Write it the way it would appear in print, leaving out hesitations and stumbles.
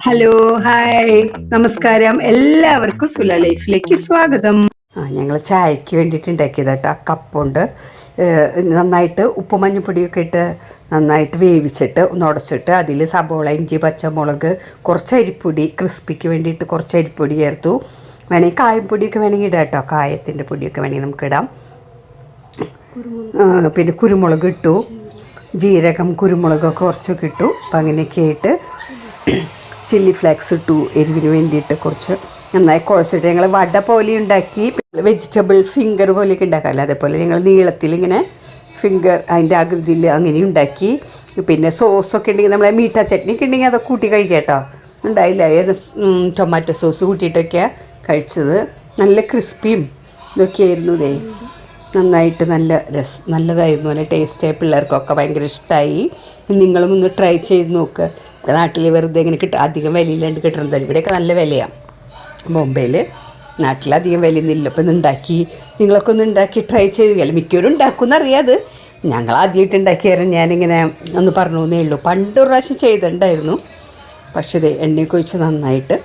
Hello, hi, നമസ്കാരം. എല്ലാവർക്കും സുല ലൈഫിലേക്ക് സ്വാഗതം. ഞങ്ങൾ ചായക്ക് വേണ്ടിയിട്ട് ഉണ്ടാക്കിയത് കേട്ടോ. കപ്പുണ്ട്, നന്നായിട്ട് ഉപ്പ് മഞ്ഞൾപ്പൊടിയൊക്കെ ഇട്ട് നന്നായിട്ട് വേവിച്ചിട്ട് ഒന്ന് ഉടച്ചിട്ട് അതിൽ സബോള, ഇഞ്ചി, പച്ചമുളക്, കുറച്ച് അരിപ്പൊടി, ക്രിസ്പിക്ക് വേണ്ടിയിട്ട് കുറച്ച് അരിപ്പൊടി ചേർത്തു. വേണമെങ്കിൽ കായപ്പൊടിയൊക്കെ വേണമെങ്കിൽ ഇടാം കേട്ടോ. കായത്തിൻ്റെ പൊടിയൊക്കെ വേണമെങ്കിൽ നമുക്കിടാം. പിന്നെ കുരുമുളക് ഇട്ടു, ജീരകം, കുരുമുളകൊക്കെ കുറച്ചൊക്കെ ഇട്ടു. അപ്പം അങ്ങനെയൊക്കെ ആയിട്ട് ചില്ലി ഫ്ലേക്സ് ഇട്ടു എരിവിന് വേണ്ടിയിട്ട്. കുറച്ച് നന്നായി കുഴച്ചിട്ട് ഞങ്ങൾ വട പോലെ ഉണ്ടാക്കി. വെജിറ്റബിൾ ഫിംഗർ പോലെയൊക്കെ ഉണ്ടാക്കാമല്ലോ, അതേപോലെ ഞങ്ങൾ നീളത്തിൽ ഇങ്ങനെ ഫിംഗർ അതിൻ്റെ ആകൃതിയിൽ അങ്ങനെ ഉണ്ടാക്കി. പിന്നെ സോസൊക്കെ ഉണ്ടെങ്കിൽ നമ്മളെ മീഠ ചട്നിയൊക്കെ ഉണ്ടെങ്കിൽ അതൊക്കെ കൂട്ടി കഴിക്കാം കേട്ടോ. ഉണ്ടായില്ല, ടൊമാറ്റോ സോസ് കൂട്ടിയിട്ടൊക്കെയാണ് കഴിച്ചത്. നല്ല ക്രിസ്പിയും ഇതൊക്കെ ആയിരുന്നു. ഇതേ നന്നായിട്ട് നല്ലതായിരുന്നു, നല്ല ടേസ്റ്റായി. പിള്ളേർക്കൊക്കെ ഭയങ്കര ഇഷ്ടമായി. നിങ്ങളും ഒന്ന് ട്രൈ ചെയ്ത് നോക്കുക. നാട്ടിൽ വെറുതെ ഇങ്ങനെ അധികം വിലയില്ലാണ്ട് കിട്ടുന്നത്. ഇവിടെയൊക്കെ നല്ല വിലയാണ്. ബോംബെയിൽ നാട്ടിലധികം വിലയൊന്നുമില്ല. അപ്പോൾ ഇന്നുണ്ടാക്കി, നിങ്ങളൊക്കെ ഒന്ന് ഉണ്ടാക്കി ട്രൈ ചെയ്യുകയല്ല. മിക്കവരും ഉണ്ടാക്കുമെന്നറിയാതെ, ഞങ്ങൾ ആദ്യമായിട്ട് ഉണ്ടാക്കിയാലും ഞാനിങ്ങനെ ഒന്ന് പറഞ്ഞു എന്നേ ഉള്ളൂ. പണ്ടൊരു പ്രാവശ്യം ചെയ്തിട്ടുണ്ടായിരുന്നു. പക്ഷേ ഇത് എണ്ണയൊക്കെ ഒഴിച്ച് നന്നായിട്ട്